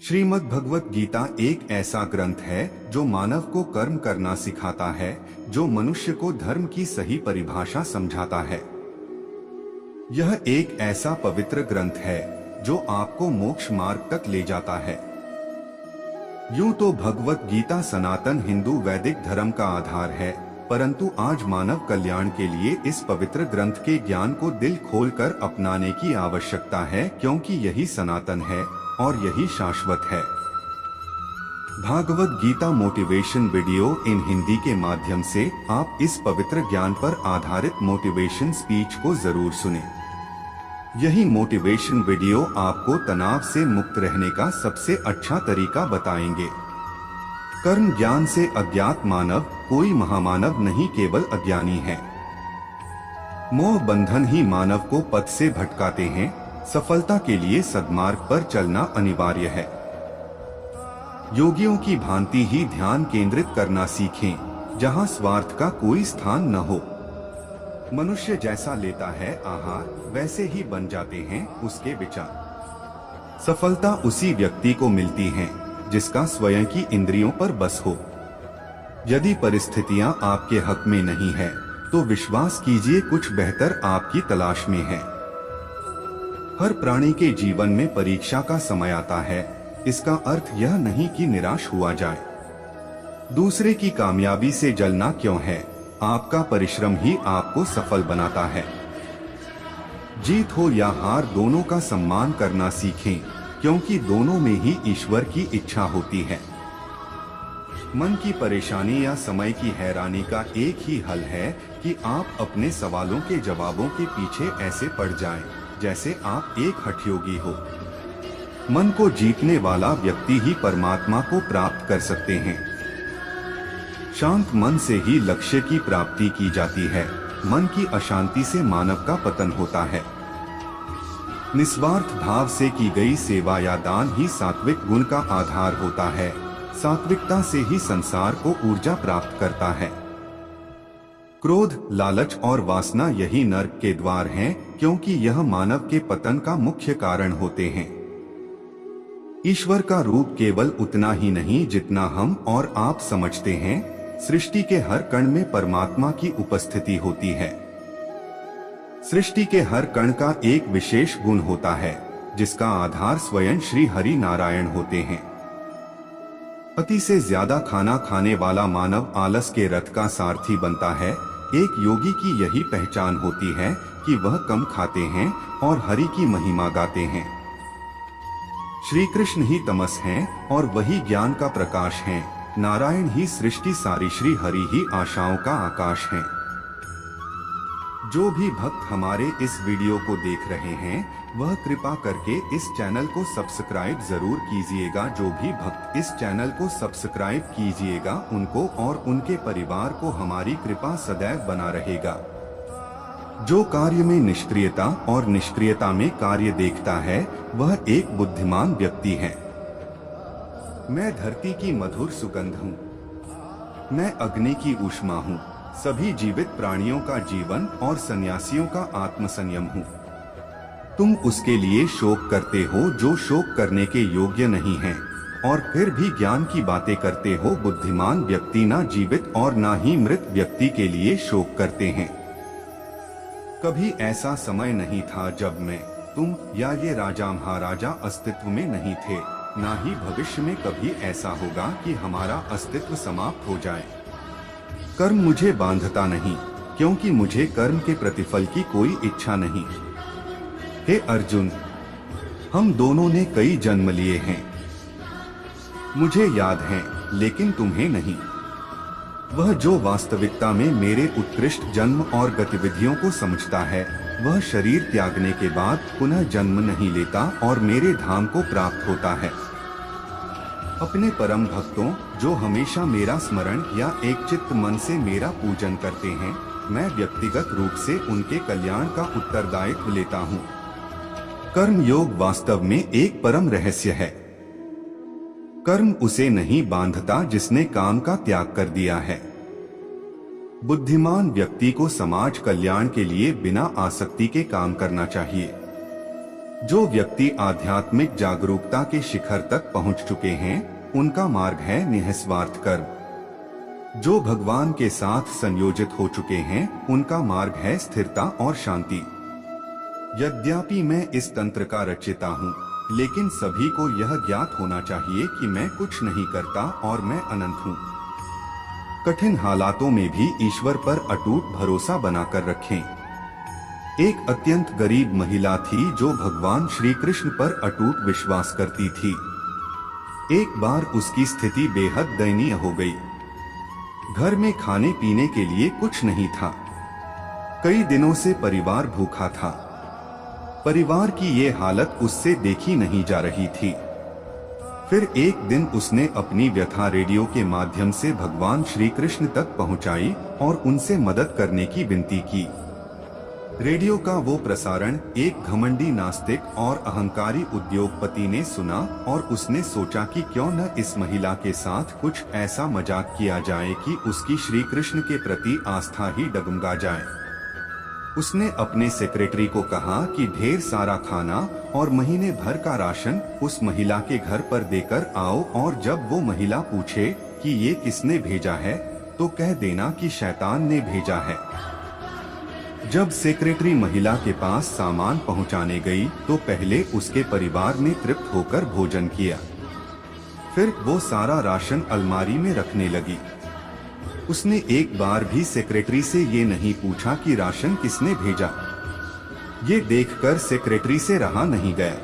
श्रीमद् भगवत गीता एक ऐसा ग्रंथ है जो मानव को कर्म करना सिखाता है, जो मनुष्य को धर्म की सही परिभाषा समझाता है। यह एक ऐसा पवित्र ग्रंथ है जो आपको मोक्ष मार्ग तक ले जाता है। यूं तो भगवत गीता सनातन हिंदू वैदिक धर्म का आधार है, परंतु आज मानव कल्याण के लिए इस पवित्र ग्रंथ के ज्ञान को दिल खोलकर अपनाने की आवश्यकता है, क्योंकि यही सनातन है और यही शाश्वत है। Bhagavad Gita motivation video in Hindi के माध्यम से आप इस पवित्र ज्ञान पर आधारित मोटिवेशन स्पीच को जरूर सुनें। यही मोटिवेशन वीडियो आपको तनाव से मुक्त रहने का सबसे अच्छा तरीका बताएंगे। कर्म ज्ञान से अज्ञात मानव कोई महामानव नहीं, केवल अज्ञानी है। मोह बंधन ही मानव को पथ से भटकाते हैं। सफलता के लिए सद्मार्ग पर चलना अनिवार्य है। योगियों की भांति ही ध्यान केंद्रित करना सीखें, जहां स्वार्थ का कोई स्थान न हो। मनुष्य जैसा लेता है आहार, वैसे ही बन जाते हैं उसके विचार। सफलता उसी व्यक्ति को मिलती है जिसका स्वयं की इंद्रियों पर बस हो। यदि परिस्थितियां आपके हक में नहीं है, तो विश्वास कीजिए कुछ बेहतर आपकी तलाश में है। हर प्राणी के जीवन में परीक्षा का समय आता है। इसका अर्थ यह नहीं कि निराश हुआ जाए। दूसरे की कामयाबी से जलना क्यों है? आपका परिश्रम ही आपको सफल बनाता है। जीत हो या हार, दोनों का सम्मान करना सीखें, क्योंकि दोनों में ही ईश्वर की इच्छा होती है। मन की परेशानी या समय की हैरानी का एक ही हल है कि आप अपने सवालों के जवाबों के पीछे ऐसे पड़ जाएं, जैसे आप एक हठयोगी हो। मन को जीतने वाला व्यक्ति ही परमात्मा को प्राप्त कर सकते हैं। शांत मन से ही लक्ष्य की प्राप्ति की जाती है। मन की अशांति से मानव का पतन होता है। निस्वार्थ भाव से की गई सेवा या दान ही सात्विक गुण का आधार होता है। सात्विकता से ही संसार को ऊर्जा प्राप्त करता है। क्रोध, लालच और वासना यही नरक के द्वार हैं, क्योंकि यह मानव के पतन का मुख्य कारण होते हैं। ईश्वर का रूप केवल उतना ही नहीं जितना हम और आप समझते हैं। सृष्टि के हर कण में परमात्मा की उपस्थिति होती है। सृष्टि के हर कण का एक विशेष गुण होता है, जिसका आधार स्वयं श्री हरि नारायण होते हैं। अति से ज्यादा खाना खाने वाला मानव आलस के रथ का सारथी बनता है। एक योगी की यही पहचान होती है कि वह कम खाते हैं और हरि की महिमा गाते हैं। श्री कृष्ण ही तमस हैं और वही ज्ञान का प्रकाश हैं। नारायण ही सृष्टि सारी, श्री हरि ही आशाओं का आकाश हैं। जो भी भक्त हमारे इस वीडियो को देख रहे हैं, वह कृपा करके इस चैनल को सब्सक्राइब जरूर कीजिएगा। जो भी भक्त इस चैनल को सब्सक्राइब कीजिएगा, उनको और उनके परिवार को हमारी कृपा सदैव बना रहेगा। जो कार्य में निष्क्रियता और निष्क्रियता में कार्य देखता है, वह एक बुद्धिमान व्यक्ति है। मैं धरती की मधुर सुगंध हूँ। मैं अग्नि की ऊष्मा हूँ। सभी जीवित प्राणियों का जीवन और सन्यासियों का आत्मसंयम हूँ। तुम उसके लिए शोक करते हो जो शोक करने के योग्य नहीं है, और फिर भी ज्ञान की बातें करते हो। बुद्धिमान व्यक्ति ना जीवित और ना ही मृत व्यक्ति के लिए शोक करते हैं। कभी ऐसा समय नहीं था जब मैं, तुम या ये राजा महाराजा अस्तित्व में नहीं थे। ना ही भविष्य में कभी ऐसा होगा कि हमारा अस्तित्व समाप्त हो जाए। कर्म मुझे बांधता नहीं, क्योंकि मुझे कर्म के प्रतिफल की कोई इच्छा नहीं। हे अर्जुन, हम दोनों ने कई जन्म लिए हैं। मुझे याद है, लेकिन तुम्हें नहीं। वह जो वास्तविकता में मेरे उत्कृष्ट जन्म और गतिविधियों को समझता है, वह शरीर त्यागने के बाद पुनः जन्म नहीं लेता और मेरे धाम को प्राप्त होता है। अपने परम भक्तों, जो हमेशा मेरा स्मरण या एक चित्त मन से मेरा पूजन करते हैं, मैं व्यक्तिगत रूप से उनके कल्याण का उत्तरदायित्व लेता हूँ। कर्म योग वास्तव में एक परम रहस्य है। कर्म उसे नहीं बांधता जिसने काम का त्याग कर दिया है। बुद्धिमान व्यक्ति को समाज कल्याण के लिए बिना आसक्ति के काम करना चाहिए। जो व्यक्ति आध्यात्मिक जागरूकता के शिखर तक पहुंच चुके हैं, उनका मार्ग है निःस्वार्थ कर्म। जो भगवान के साथ संयोजित हो चुके हैं, उनका मार्ग है स्थिरता और शांति। यद्यपि मैं इस तंत्र का रचयिता हूँ, लेकिन सभी को यह ज्ञात होना चाहिए कि मैं कुछ नहीं करता और मैं अनंत हूँ। कठिन हालातों में भी ईश्वर पर अटूट भरोसा बनाकर रखें। एक अत्यंत गरीब महिला थी जो भगवान श्री कृष्ण पर अटूट विश्वास करती थी। एक बार उसकी स्थिति बेहद दयनीय हो गई। घर में खाने पीने के लिए कुछ नहीं था। कई दिनों से परिवार भूखा था। परिवार की ये हालत उससे देखी नहीं जा रही थी। फिर एक दिन उसने अपनी व्यथा रेडियो के माध्यम से भगवान श्री कृष्ण तक पहुंचाई और उनसे मदद करने की विनती की। रेडियो का वो प्रसारण एक घमंडी नास्तिक और अहंकारी उद्योगपति ने सुना और उसने सोचा कि क्यों न इस महिला के साथ कुछ ऐसा मजाक किया जाए कि उसकी श्री कृष्ण के प्रति आस्था ही डगमगा जाए। उसने अपने सेक्रेटरी को कहा कि ढेर सारा खाना और महीने भर का राशन उस महिला के घर पर देकर आओ, और जब वो महिला पूछे कि ये किसने भेजा है तो कह देना कि शैतान ने भेजा है। जब सेक्रेटरी महिला के पास सामान पहुंचाने गई तो पहले उसके परिवार ने तृप्त होकर भोजन किया। फिर वो सारा राशन अलमारी में रखने लगी। उसने एक बार भी सेक्रेटरी से ये नहीं पूछा कि राशन किसने भेजा। ये देखकर सेक्रेटरी से रहा नहीं गया।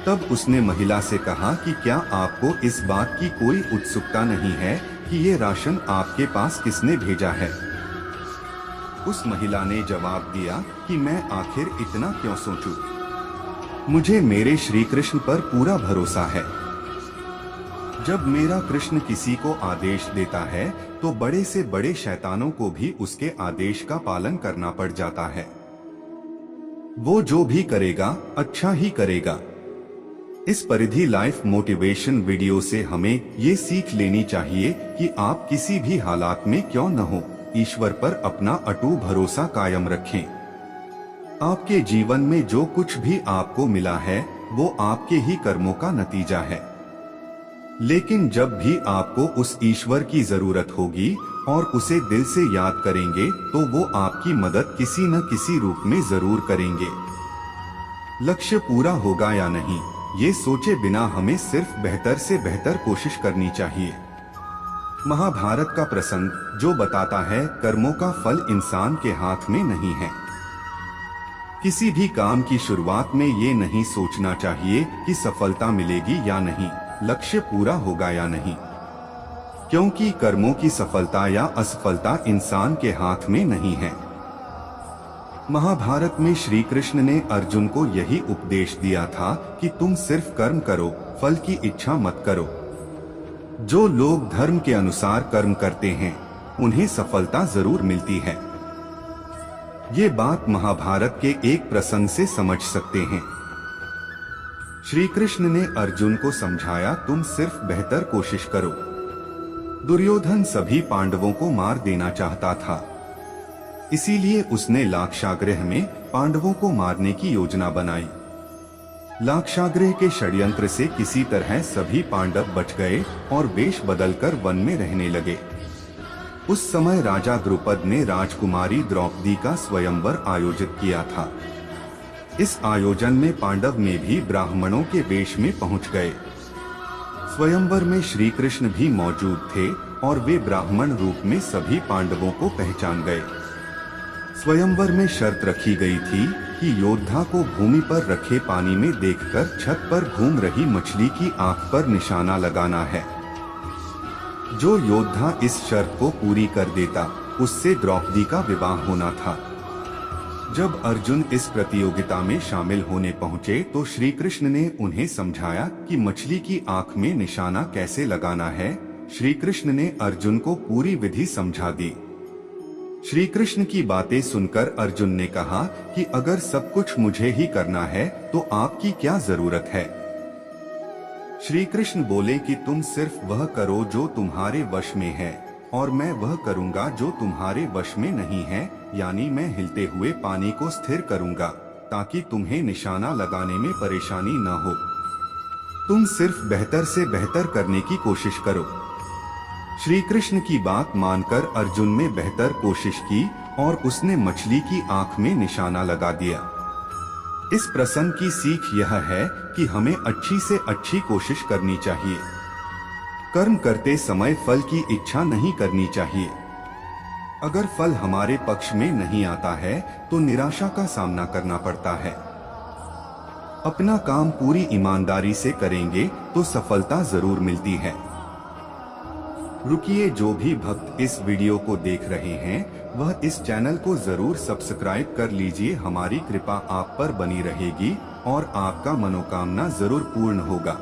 तब उसने महिला से कहा कि क्या आपको इस बात की कोई उत्सुकता नहीं है कि ये राशन आपके पास किसने भेजा है? उस महिला ने जवाब दिया कि मैं आखिर इतना क्यों सोचूं? मुझे मेरे श्री कृष्ण पर पूरा भरोसा है। जब मेरा कृष्ण किसी को आदेश देता है तो बड़े से बड़े शैतानों को भी उसके आदेश का पालन करना पड़ जाता है। वो जो भी करेगा अच्छा ही करेगा। इस परिधि लाइफ मोटिवेशन वीडियो से हमें ये सीख लेनी चाहिए कि आप किसी भी हालात में क्यों न हो, ईश्वर पर अपना अटूट भरोसा कायम रखें। आपके जीवन में जो कुछ भी आपको मिला है वो आपके ही कर्मों का नतीजा है। लेकिन जब भी आपको उस ईश्वर की जरूरत होगी और उसे दिल से याद करेंगे तो वो आपकी मदद किसी न किसी रूप में जरूर करेंगे। लक्ष्य पूरा होगा या नहीं, ये सोचे बिना हमें सिर्फ बेहतर से बेहतर कोशिश करनी चाहिए। महाभारत का प्रसंग जो बताता है कर्मों का फल इंसान के हाथ में नहीं है। किसी भी काम की शुरुआत में ये नहीं सोचना चाहिए कि सफलता मिलेगी या नहीं, लक्ष्य पूरा होगा या नहीं, क्योंकि कर्मों की सफलता या असफलता इंसान के हाथ में नहीं है। महाभारत में श्री कृष्ण ने अर्जुन को यही उपदेश दिया था कि तुम सिर्फ कर्म करो, फल की इच्छा मत करो। जो लोग धर्म के अनुसार कर्म करते हैं उन्हें सफलता जरूर मिलती है। ये बात महाभारत के एक प्रसंग से समझ सकते हैं। श्री कृष्ण ने अर्जुन को समझाया, तुम सिर्फ बेहतर कोशिश करो। दुर्योधन सभी पांडवों को मार देना चाहता था, इसीलिए उसने लाक्षागृह में पांडवों को मारने की योजना बनाई। लाक्षागृह के षड्यंत्र से किसी तरह सभी पांडव बच गए और वेश बदलकर वन में रहने लगे। उस समय राजा द्रुपद ने राजकुमारी द्रौपदी का स्वयंवर आयोजित किया था। इस आयोजन में पांडव में भी ब्राह्मणों के वेश में पहुंच गए। स्वयंवर में श्री कृष्ण भी मौजूद थे और वे ब्राह्मण रूप में सभी पांडवों को पहचान गए। स्वयंवर में शर्त रखी गई थी कि योद्धा को भूमि पर रखे पानी में देखकर छत पर घूम रही मछली की आंख पर निशाना लगाना है। जो योद्धा इस शर्त को पूरी कर देता उससे द्रौपदी का विवाह होना था। जब अर्जुन इस प्रतियोगिता में शामिल होने पहुंचे तो श्री कृष्ण ने उन्हें समझाया कि मछली की आंख में निशाना कैसे लगाना है। श्री कृष्ण ने अर्जुन को पूरी विधि समझा दी। श्री कृष्ण की बातें सुनकर अर्जुन ने कहा कि अगर सब कुछ मुझे ही करना है तो आपकी क्या जरूरत है। श्री कृष्ण बोले कि तुम सिर्फ वह करो जो तुम्हारे वश में है और मैं वह करूंगा जो तुम्हारे वश में नहीं है, यानी मैं हिलते हुए पानी को स्थिर करूंगा। ताकि तुम्हें निशाना लगाने में परेशानी न हो। तुम सिर्फ बेहतर से बेहतर करने की कोशिश करो। श्री कृष्ण की बात मानकर अर्जुन ने बेहतर कोशिश की और उसने मछली की आंख में निशाना लगा दिया। इस प्रसंग की सीख यह है कि हमें अच्छी से अच्छी कोशिश करनी चाहिए। कर्म करते समय फल की इच्छा नहीं करनी चाहिए। अगर फल हमारे पक्ष में नहीं आता है तो निराशा का सामना करना पड़ता है। अपना काम पूरी ईमानदारी से करेंगे तो सफलता जरूर मिलती है। रुकिए, जो भी भक्त इस वीडियो को देख रहे हैं वह इस चैनल को जरूर सब्सक्राइब कर लीजिए। हमारी कृपा आप पर बनी रहेगी और आपका मनोकामना जरूर पूर्ण होगा।